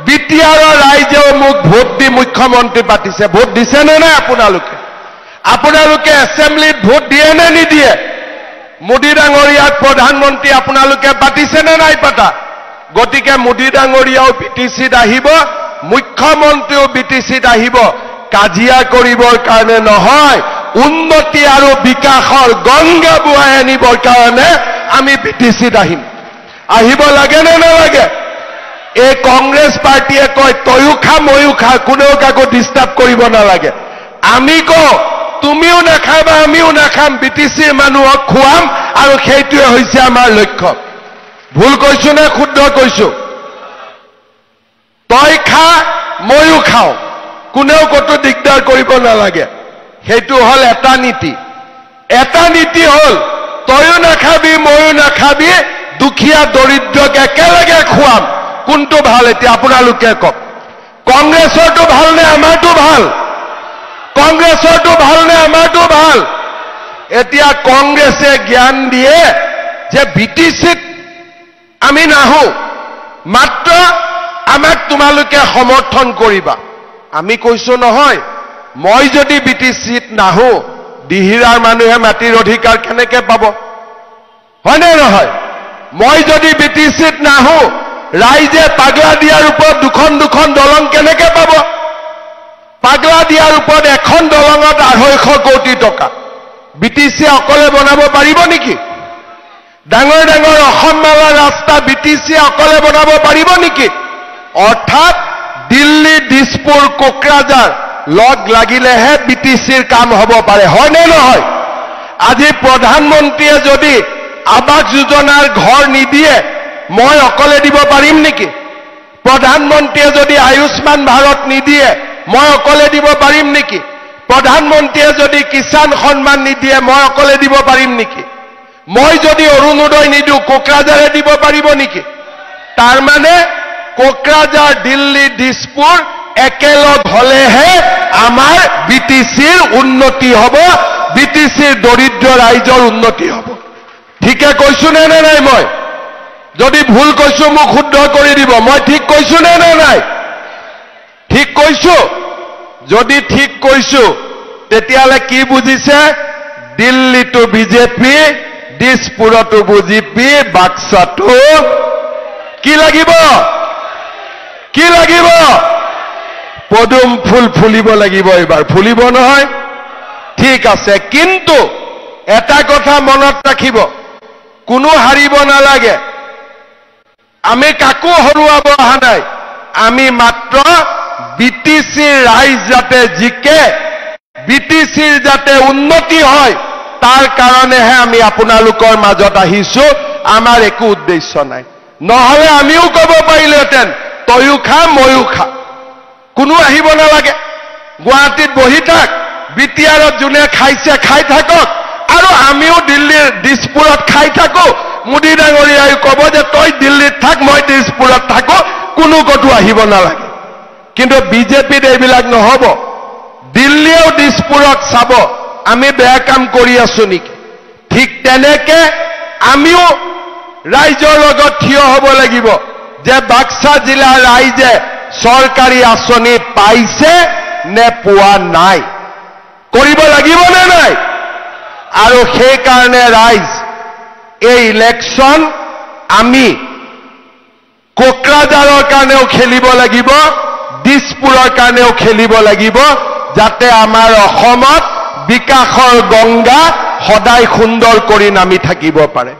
বিটিআৰৰ ৰাইজেও মোক ভোট দি মুখ্যমন্ত্ৰী পাতিছে ভোট দিছে নে নাই আপোনালোকে এছেম্বলিত ভোট দিয়ে নে নিদিয়ে মোদী ডাঙৰীয়াক প্ৰধানমন্ত্ৰী আপোনালোকে পাতিছে নে নাই পাতা গতিকে মোদী ডাঙৰীয়াও বিটিচিত আহিব মুখ্যমন্ত্ৰীও বিটিচিত আহিব কাজিয়া কৰিবৰ কাৰণে নহয় উন্নতি আৰু বিকাশৰ গংগা বুৱাই আনিবৰ কাৰণে আমি বিটিচিত আহিব লাগে নে নালাগে এই কংগ্ৰেছ পাৰ্টিয়ে কয় তয়ো খা ময়ো খা কোনেও কাকো ডিষ্টাৰ্ব কৰিব নালাগে আমি কওঁ তুমিও নাখাবা আমিও নাখাম বিটিচিৰ মানুহক খুৱাম আৰু সেইটোৱে হৈছে আমাৰ লক্ষ্য ভুল কৈছো নে শুদ্ধ কৈছো তই খা ময়ো খাওঁ কোনেও কতো দিগদাৰ কৰিব নালাগে সেইটো হল এটা নীতি হল তয়ো নাখাবি ময়ো নাখাবি দুখীয়া দৰিদ্ৰক একেলগে খুৱাম কোনটো ভাল এতিয়া আপোনালোকে কওক কংগ্ৰেছৰটো ভাল নে আমাৰটো ভাল কংগ্ৰেছৰটো ভাল নে আমাৰটো ভাল এতিয়া কংগ্ৰেছে জ্ঞান দিয়ে যে বিটিচিত আমি নাহো মাত্ৰ আমাক তোমালোকে সমৰ্থন কৰিবা আমি কৈছো নহয় মই যদি বিটিচিত নাহো দিহিৰাৰ মানুহে মাটিৰ অধিকাৰ কেনেকৈ পাব হয়নে নহয় মই যদি বিটিচিত নাহো ৰাইজে পাগলা দিয়াৰ ওপৰত দুখন দলং কেনেকৈ পাব পাগলা দিয়াৰ ওপৰত এখন দলঙত 250 কোটি টকা বিটিচি অকলে বনাব পাৰিব নেকি ডাঙৰ অসমমালা ৰাস্তা বিটিচি অকলে বনাব পাৰিব নেকি অৰ্থাৎ দিল্লী দিছপুৰ কোকৰাঝাৰ লগ লাগিলেহে বিটিচিৰ কাম হ'ব পাৰে হয়নে নহয় আজি প্ৰধানমন্ত্ৰীয়ে যদি আবাস যোজনাৰ ঘৰ নিদিয়ে মই অকলে দিব পাৰিম নেকি প্ৰধানমন্ত্ৰীয়ে যদি আয়ুষ্মান ভাৰত নিদিয়ে মই অকলে দিব পাৰিম নেকি প্ৰধানমন্ত্ৰীয়ে যদি কিষাণ সন্মান নিদিয়ে মই অকলে দিব পাৰিম নেকি মই যদি অৰুণোদয় নিদিও কোকৰাঝাৰে দিব পাৰিব নেকি তাৰ মানে কোকৰাঝাৰ দিল্লী দিছপুৰ একেলগ হলেহে আমাৰ বিটিচিৰ উন্নতি হ'ব বিটিচিৰ দৰিদ্ৰ ৰাইজৰ উন্নতি হ'ব ঠিকে কৈছো নে নাই মই যদি ভুল কৈছো মোক শুদ্ধ কৰি দিব মই ঠিক কৈছো নে নাই ঠিক কৈছো যদি ঠিক কৈছো তেতিয়ালে কি বুজিছে দিল্লীটো বিজেপি দিছপুৰতো বিজেপি বাক্সাটো কি লাগিব পদুম ফুল ফুলিব লাগিব এবাৰ ফুলিব নহয় ঠিক আছে কিন্তু এটা কথা মনত ৰাখিব কোনো হাৰিব নালাগে আমি কাকো হৰুৱাব অহা নাই আমি মাত্ৰ বিটিচিৰ ৰাইজ যাতে জিকে বিটিচিৰ যাতে উন্নতি হয় তাৰ কাৰণেহে আমি আপোনালোকৰ মাজত আহিছো আমাৰ একো উদ্দেশ্য নাই নহলে আমিও ক'ব পাৰিলেহেঁতেন তয়ো খা ময়ো খা কোনো আহিব নালাগে গুৱাহাটীত বহি থাক বিটিআৰত যোনে খাইছে খাই থাকক আৰু আমিও দিল্লীৰ দিছপুৰত খাই থাকো মোদী ডাঙৰীয়াই ক'ব যে তই দিল্লীত থাক মই দিছপুৰত থাকো কোনো কতো আহিব নালাগে কিন্তু বিজেপিত এইবিলাক নহব দিল্লীও দিছপুৰত চাব আমি বেয়া কাম কৰি আছো নেকি ঠিক তেনেকে আমিও ৰাইজৰ লগত থিয় হ'ব লাগিব যে বাক্সা জিলাৰ ৰাইজে চৰকাৰী আঁচনি পাইছে নে পোৱা নাই কৰিব লাগিব নে নাই আৰু সেই কাৰণে ৰাইজ এই ইলেকশ্যন আমি কোকৰাঝাৰৰ কাৰণেও খেলিব লাগিব দিছপুৰৰ কাৰণেও খেলিব লাগিব যাতে আমাৰ অসমত বিকাশৰ গংগা সদায় সুন্দৰ কৰি নামি থাকিব পাৰে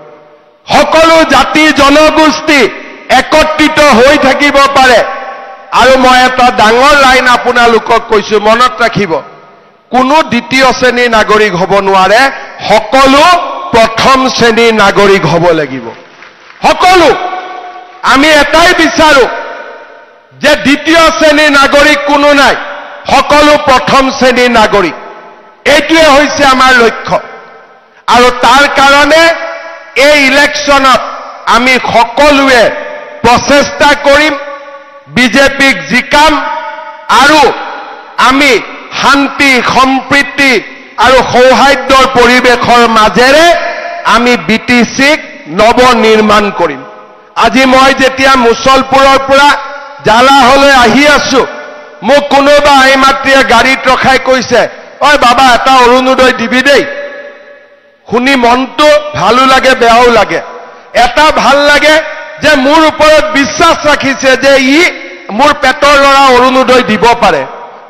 সকলো জাতি জনগোষ্ঠী একত্ৰিত হৈ থাকিব পাৰে আৰু মই এটা ডাঙৰ লাইন আপোনালোকক কৈছো মনত ৰাখিব কোনো দ্বিতীয় শ্ৰেণীৰ নাগৰিক হ'ব নোৱাৰে সকলো প্ৰথম শ্ৰেণীৰ নাগৰিক হ'ব লাগিব সকলো আমি এটাই বিচাৰো যে দ্বিতীয় শ্ৰেণীৰ নাগৰিক কোনো নাই সকলো প্ৰথম শ্ৰেণীৰ নাগৰিক এইটোৱে হৈছে আমাৰ লক্ষ্য আৰু তাৰ কাৰণে এই ইলেকশ্যনত আমি সকলোৱে প্ৰচেষ্টা কৰিম বিজেপিক জিকাম আৰু আমি শান্তি সম্প্ৰীতি আৰু সৌহাৰ্দ্যৰ পৰিৱেশৰ মাজেৰে আমি বিটিচিক নৱনিৰ্মাণ কৰিম। আজি মই যেতিয়া মুছলপুৰৰ পৰা জালাহলৈ আহি আছো, মোক কোনোবা এইমাত্ৰীয়ে গাড়ীত ৰখাই কৈছে, ঐ বাবা এটা অৰুণোদয় দিবি দেই। শুনি মনটো ভালো লাগে বেয়াও লাগে। এটা ভাল লাগে যে মোৰ ওপৰত বিশ্বাস ৰাখিছে যে ই মোৰ পেটৰ ল'ৰা অৰুণোদয় দিব পাৰে,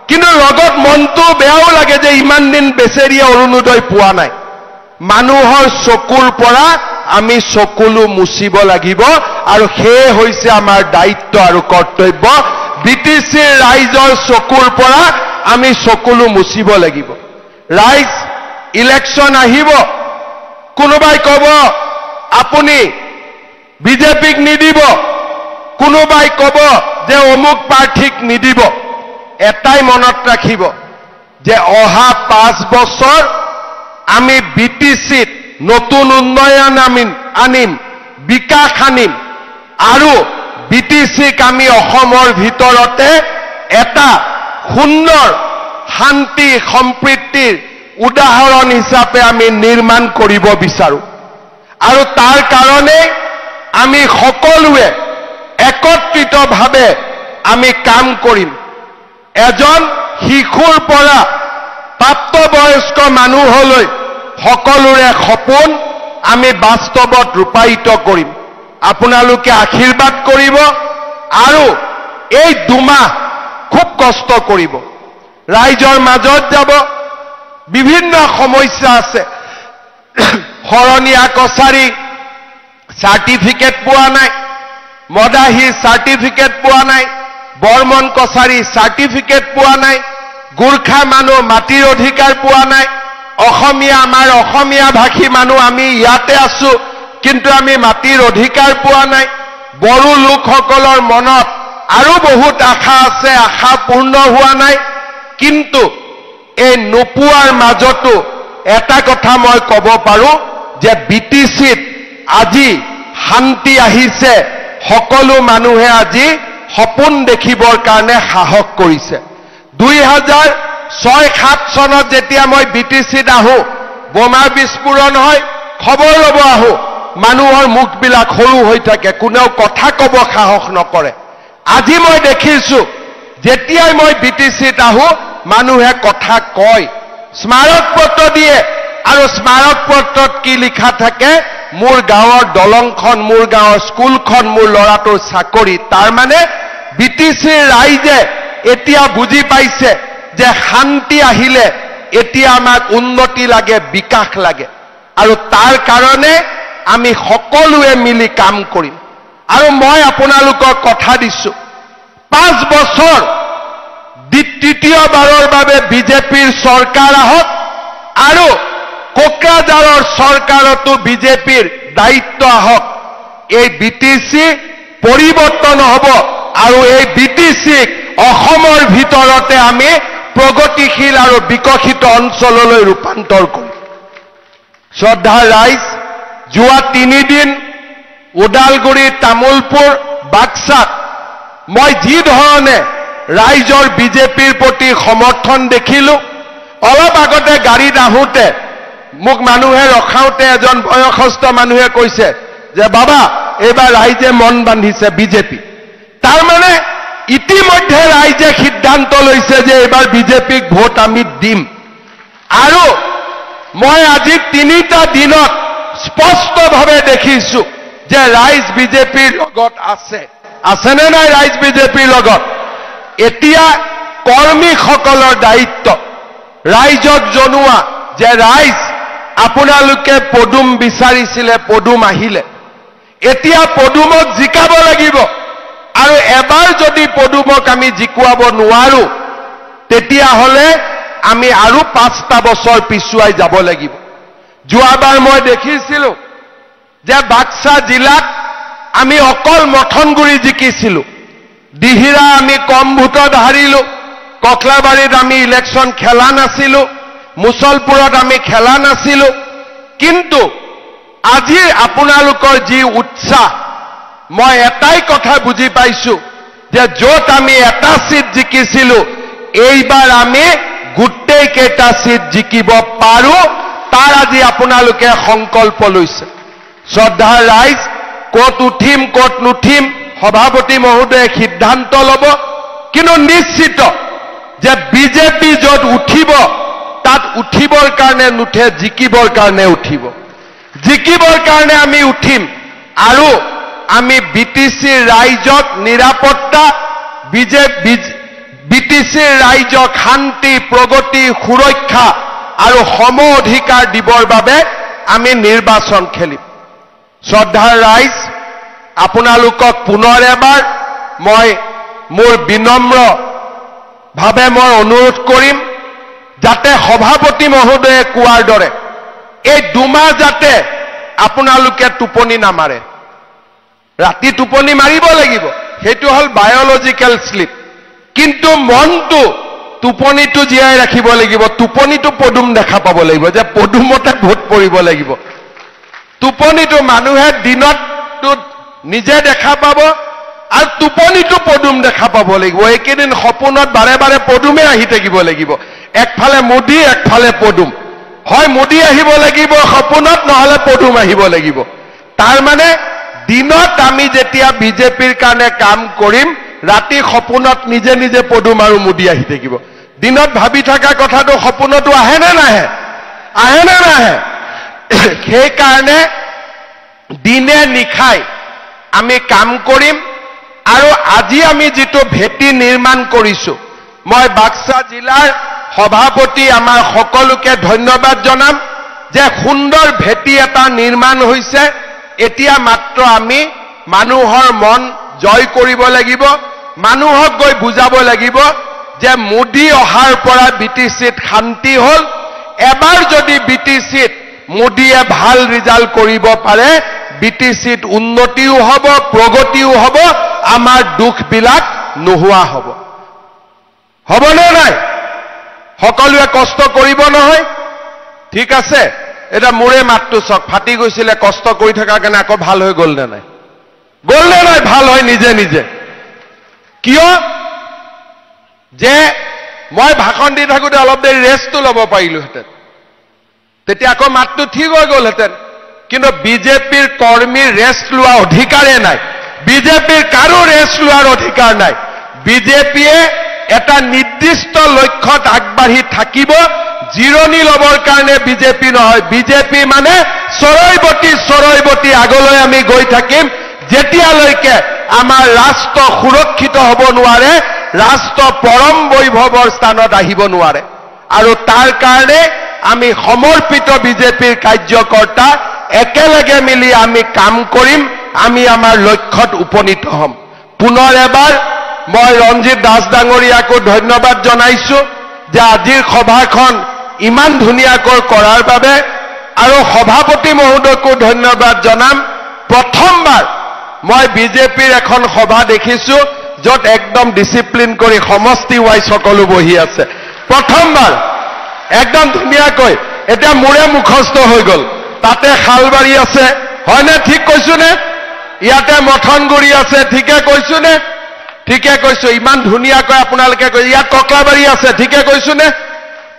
কিন্তু লগত মনটো বেয়াও লাগে যে ইমান দিন বেচেৰিয়ে অৰুণোদয় পোৱা নাই। মানুহৰ চকুৰ পৰা আমি চকুলো মুচিব লাগিব, আৰু সেয়ে হৈছে আমাৰ দায়িত্ব আৰু কৰ্তব্য। বিটিচিৰ ৰাইজৰ চকুৰ পৰা আমি চকুলো মুচিব লাগিব। ৰাইজ ইলেকশ্যন আহিব, কোনোবাই ক'ব আপুনি বিজেপিক নিদিব, কোনোবাই ক'ব যে অমুক প্ৰাৰ্থীক নিদিব। এটাই মনত ৰাখিব যে অহা 5 বছৰ আমি বিটিচিত নতুন উন্নয়ন আনিম, বিকাশ আনিম, আৰু বিটিচিক আমি অসমৰ ভিতৰতে এটা সুন্দৰ শান্তি সম্প্ৰীতিৰ উদাহৰণ হিচাপে আমি নিৰ্মাণ কৰিব বিচাৰো। আৰু তাৰ কাৰণে আমি সকলোৱে একত্ৰিতভাৱে আমি কাম কৰিম। এজন শিশুৰ পৰা প্ৰাপ্তবয়স্ক মানুহলৈ সকলোৰে সপোন আমি বাস্তৱত ৰূপায়িত কৰিম। আপোনালোকে আশীৰ্বাদ কৰিব আৰু এই 2 মাহ খুব কষ্ট কৰিব, ৰাইজৰ মাজত যাব। বিভিন্ন সমস্যা আছে, শৰণীয়া কছাৰী চাৰ্টিফিকেট পোৱা নাই, মদাহী চাৰ্টিফিকেট পোৱা নাই, বৰ্মন কছাৰী চাৰ্টিফিকেট পোৱা নাই, গোৰ্খা মানুহ মাটিৰ অধিকাৰ পোৱা নাই, অসমীয়া আমাৰ অসমীয়া ভাষী মানুহ আমি ইয়াতে আছো, কিন্তু আমি মাটিৰ অধিকাৰ পোৱা নাই। বড়ো লোকসকলৰ মনত আৰু বহুত আশা আছে, আশা পূৰ্ণ হোৱা নাই। কিন্তু এই নোপোৱাৰ মাজতো এটা কথা মই ক'ব পাৰো যে বিটিচিত আজি শান্তি আহিছে, সকলো মানুহে আজি সপোন দেখিবৰ কাৰণে সাহস কৰিছে। 2006-07 চনত যেতিয়া মই বিটিচিত আহো, বোমা বিস্ফোৰণ হয়, খবৰ ল'ব আহো, মানুহৰ মুখবিলাক সৰু হৈ থাকে, কোনেও কথা ক'ব সাহস নকৰে। আজি মই দেখিছো যেতিয়াই মই বিটিচিত আহো মানুহে কথা কয়, স্মাৰক পত্ৰ দিয়ে, আৰু স্মাৰক পত্ৰত কি লিখা থাকে, মোৰ গাঁৱৰ দলংখন, মোৰ গাঁৱৰ স্কুলখন, মোৰ ল'ৰাটোৰ চাকৰি। তাৰ মানে বিটিচিৰ ৰাইজে এতিয়া বুজি পাইছে যে শান্তি আহিলে এতিয়া আমাক উন্নতি লাগে, বিকাশ লাগে, আৰু তাৰ কাৰণে আমি সকলোৱে মিলি কাম কৰিম। আৰু মই আপোনালোকক কথা দিছো, 5 বছৰ তৃতীয়বাৰৰ বাবে বিজেপিৰ চৰকাৰ আহক, আৰু কোকৰাঝাৰৰ চৰকাৰতো বিজেপিৰ দায়িত্ব আহক। এই বিটিচি পৰিৱৰ্তন হ'ব, আৰু এই বিটিচিক অসমৰ ভিতৰতে আমি প্ৰগতিশীল আৰু বিকশিত অঞ্চললৈ ৰূপান্তৰ কৰিম। শ্ৰদ্ধা ৰাইজ, যোৱা 3 দিন ওদালগুৰি, তামুলপুৰ, বাক্সাত মই যি ধৰণে ৰাইজৰ বিজেপিৰ প্ৰতি সমৰ্থন দেখিলো, অলপ আগতে গাড়ীত আহোঁতে মোক মানুহে ৰখাওঁতে এজন বয়সস্থ মানুহে কৈছে যে বাবা এইবাৰ ৰাইজে মন বান্ধিছে বিজেপি। তাৰমানে ইতিমধ্যে ৰাইজে সিদ্ধান্ত লৈছে যে এইবাৰ বিজেপিক ভোট আমি দিম। আৰু মই আজি 3টা দিনত স্পষ্টভাৱে দেখিছো যে ৰাইজ বিজেপিৰ লগত আছেনে নাই ৰাইজ বিজেপিৰ লগত। এতিয়া কৰ্মীসকলৰ দায়িত্ব ৰাইজক জনোৱা যে ৰাইজ আপোনালোকে পদুম বিচাৰিছিলে, পদুম আহিলে, এতিয়া পদুমক জিকাব লাগিব। আৰু এবাৰ যদি পদুমক আমি জিকুৱাব নোৱাৰো, তেতিয়াহ'লে আমি আৰু 5টা বছৰ পিছুৱাই যাব লাগিব। যোৱাবাৰ মই দেখিছিলো যে বাক্সা জিলাত আমি অকল মথনগুৰি জিকিছিলো, দিহিৰা আমি কম ভোটত হাৰিলো, ককলাবাৰীত আমি ইলেকশ্যন খেলা নাছিলো, মুছলপুৰত আমি খেলা নাছিলো। কিন্তু আজি আপোনালোকৰ যি উৎসাহ, মই এটাই কথা বুজি পাইছো যে য'ত আমি এটা সিট জিকিছিলো, এইবাৰ আমি গোটেই কেইটা সিট জিকিব পাৰো তাৰ আজি আপোনালোকে সংকল্প লৈছে শ্ৰদ্ধাৰ ৰাইজ ক'ত উঠিম ক'ত নুঠিম সভাপতি মহোদয়ে সিদ্ধান্ত ল'ব কিন্তু নিশ্চিত যে বিজেপি য'ত উঠিব তাত উঠিবৰ কাৰণে নুঠে জিকিবৰ কাৰণে উঠিব জিকিবৰ কাৰণে আমি উঠিম আৰু আমি বিটিচিৰ ৰাইজক নিৰাপত্তা বিটিচিৰ ৰাইজক শান্তি প্ৰগতি সুৰক্ষা আৰু সম অধিকাৰ দিবৰ বাবে আমি নিৰ্বাচন খেলিম শ্ৰদ্ধাৰ ৰাইজ আপোনালোকক পুনৰ এবাৰ মই মোৰ বিনম্ৰ ভাৱে মই অনুৰোধ কৰিম যাতে সভাপতি মহোদয়ে কোৱাৰ দৰে এই দুমাহ যাতে আপোনালোকে টোপনি নামাৰে ৰাতি টোপনি মাৰিব লাগিব সেইটো হল বায়োলজিক্যাল স্লিপ কিন্তু মনটো টোপনিটো জীয়াই ৰাখিব লাগিব টোপনিটো পদুম দেখা পাব লাগিব যে পদুমতে ভোট পৰিব লাগিব টোপনিটো মানুহে দিনত নিজে দেখা পাব আৰু টোপনিটো পদুম দেখা পাব লাগিব এইকেইদিন সপোনত বাৰে বাৰে পদুমে আহি থাকিব লাগিব একফালে মোদী একফালে পদুম হয় মোদী আহিব লাগিব সপোনত নহলে পদুম আহিব লাগিব তাৰ মানে দিনত আমি যেতিয়া বিজেপিৰ কাৰণে কাম কৰিম ৰাতি সপোনত নিজে নিজে পদুম আৰু মোদী আহি থাকিব দিনত ভাবি থকা কথাটো সপোনতো আহে নে নাহে সেই কাৰণে দিনে নিখাই আমি কাম কৰিম আৰু আজি আমি যেটো ভেটি নিৰ্মাণ কৰিছো মই বাক্সা জিলাৰ সভাপতি আমাৰ সকলোকে ধন্যবাদ জনাম যে সুন্দৰ ভেটি এটা নিৰ্মাণ হৈছে এতিয়া মাত্ৰ আমি মানুহৰ মন জয় কৰিব লাগিব মানুহক গৈ বুজাব লাগিব যে মোদী অহাৰ পৰা বিটিচিত শান্তি হল এবাৰ যদি বিটিচিত মোদীয়ে ভাল ৰিজাল্ট কৰিব পাৰে বিটিচিত উন্নতিও হ'ব প্ৰগতিও হ'ব আমাৰ দুখবিলাক নোহোৱা হ'ব হ'বনে নাই সকলোৱে কষ্ট কৰিব নহয় ঠিক আছে এটা মোৰে মাতটো চক ফাটি গৈছিলে কষ্ট কৰি থকাৰ কাৰণে আকৌ ভাল হৈ গ'ল নে নাই ভাল হয় নিজে নিজে কিয় যে মই ভাষণ দি থাকোতে অলপ দেৰি ৰেষ্টটো ল'ব পাৰিলোহেঁতেন তেতিয়া আকৌ মাতটো ঠিক হৈ গ'লহেঁতেন কিন্তু বিজেপিৰ কৰ্মীৰ ৰেষ্ট লোৱা অধিকাৰে নাই বিজেপিৰ কাৰো ৰেষ্ট লোৱাৰ অধিকাৰ নাই বিজেপিয়ে এটা নিৰ্দিষ্ট লক্ষ্যত আগবাঢ়ি থাকিব জিৰণি ল'বৰ কাৰণে বিজেপি নহয় বিজেপি মানে চৰৈবতী আগলৈ আমি গৈ থাকিম যেতিয়ালৈকে আমাৰ ৰাষ্ট্ৰ সুৰক্ষিত হ'ব নোৱাৰে ৰাষ্ট্ৰ পৰম বৈভৱৰ স্থানত আহিব নোৱাৰে আৰু তাৰ কাৰণে আমি সমৰ্পিত বিজেপিৰ কাৰ্যকৰ্তা একেলগে মিলি আমি কাম কৰিম আমি আমাৰ লক্ষ্যত উপনীত হ'ম পুনৰ এবাৰ মই ৰঞ্জিত দাস ডাঙৰীয়াকো ধন্যবাদ জনাইছো যে আজিৰ সভাখন ইমান ধুনীয়াকৈ কৰাৰ বাবে আৰু সভাপতি মহোদয়কো ধন্যবাদ জনাম প্ৰথমবাৰ মই বিজেপিৰ এখন সভা দেখিছো য'ত একদম ডিসিপ্লিন কৰি সমষ্টি ওয়াইজ সকলো বহি আছে প্ৰথমবাৰ একদম ধুনীয়াকৈ এটা মোৰে মুখস্থ হৈ গ'ল তাতে খালবাৰী আছে হয়নে ঠিক কৈছো নে ইয়াতে মথনগুৰি আছে ঠিকে কৈছো নে ঠিকে কৈছো ইমান ধুনীয়াকৈ আপোনালোকে কৈ ইয়াত ককলাবাৰী আছে ঠিকে কৈছো নে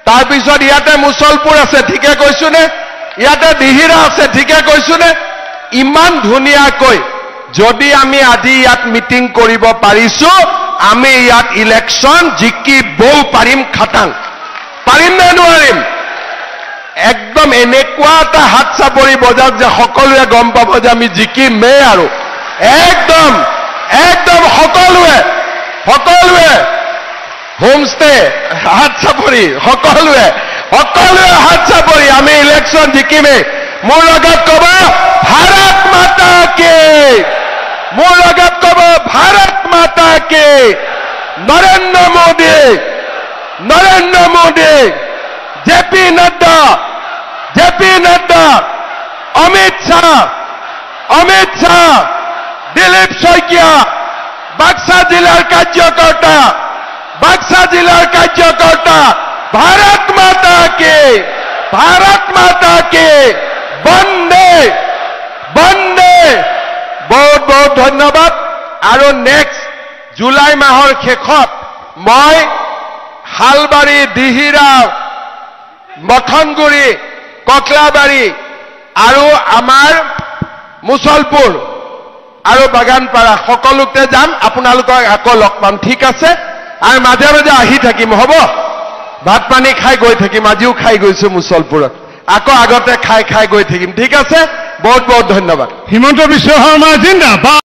তাৰ পিছত ইয়াতে মুছলপুৰ আছে ঠিকে কৈছো নে ইয়াতে দিহিৰা আছে ঠিকে কৈছো নে ইমান ধুনীয়াকৈ যদি আমি আজি ইয়াত মিটিং কৰিব পাৰিছো আমি ইয়াত ইলেকশন জিকিবও পাৰিম খাটাং পাৰিম নে নোৱাৰিম একদম এনেকুৱা এটা হাত চাপৰি বজাওক যে সকলোৱে গম পাব যে আমি জিকিমেই আৰু একদম সকলোৱে হোমষ্টে হাত চাপৰি সকলোৱে হাত চাপৰি আমি ইলেকশন জিকিমেই মোৰ লগত ক'ব ভাৰত মাতা কি মোৰ লগত ক'ব ভাৰত মাতা কি নৰেন্দ্ৰ মোদী জেপি নাড্ডা অমিত শাহ দিলীপ শইকীয়া বাক্সা জিলাৰ কাৰ্যকৰ্তা ভাৰত মাতা কি বন্দে বহুত বহুত ধন্যবাদ আৰু নেক্সট জুলাই মাহৰ শেষত মই হালবাৰী দিহিৰা মথনগুৰি ককলাবাৰী আৰু আমাৰ মুছলপুৰ আৰু বাগানপাৰা সকলোতে যাম আপোনালোকক আকৌ লগ পাম ঠিক আছে আৰু মাজে মাজে আহি থাকিম হ'ব ভাত পানী খাই গৈ থাকিম আজিও খাই গৈছো মুছলপুৰত আকৌ আগতে খাই গৈ থাকিম ঠিক আছে বহুত বহুত ধন্যবাদ হিমন্ত বিশ্ব শৰ্মা জিন্দাবাদ